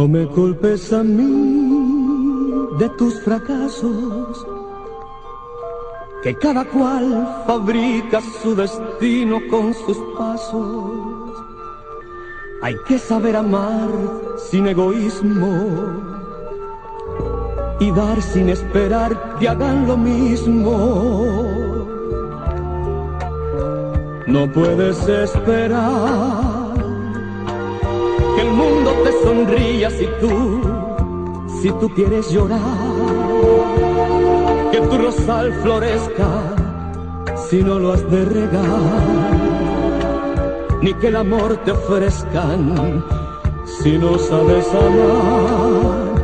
No me culpes a mí de tus fracasos, que cada cual fabrica su destino con sus pasos. Hay que saber amar sin egoísmo y dar sin esperar que hagan lo mismo. No puedes esperar que el mundo te sonría si tú quieres llorar, que tu rosal florezca si no lo has de regar, ni que el amor te ofrezcan si no sabes amar.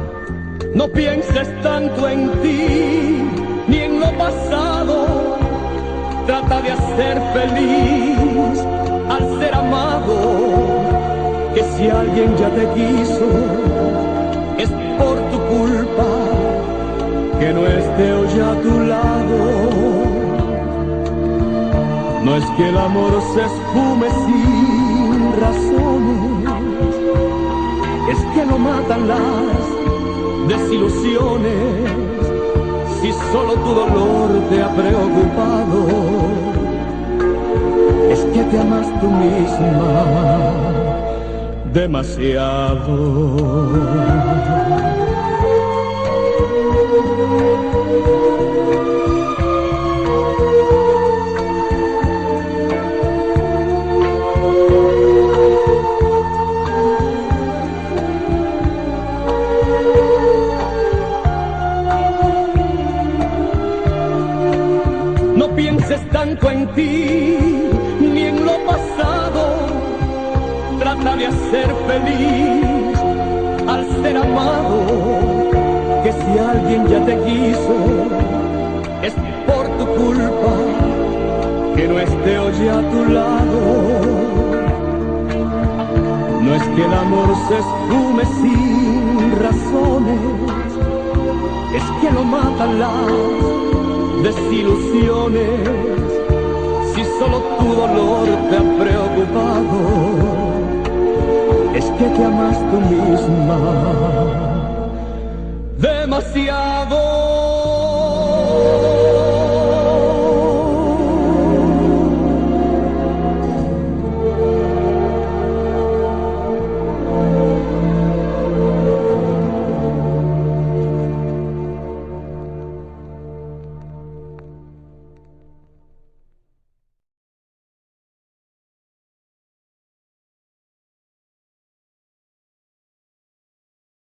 No pienses tanto en ti ni en lo pasado, trata de hacer feliz al ser amado, que si alguien ya te quiso es por tu culpa que no esté hoy a tu lado. No es que el amor se esfume sin razones, es que lo matan las desilusiones. Si solo tu dolor te ha preocupado, es que te amas tú misma demasiado. No pienses tanto en ti ni en lo pasado, trata de hacer feliz al ser amado, que si alguien ya te quiso es por tu culpa que no esté hoy a tu lado. No es que el amor se esfume sin razones, es que lo matan las desilusiones. Si solo tu dolor te ha preocupado, es que te amas tú misma demasiado.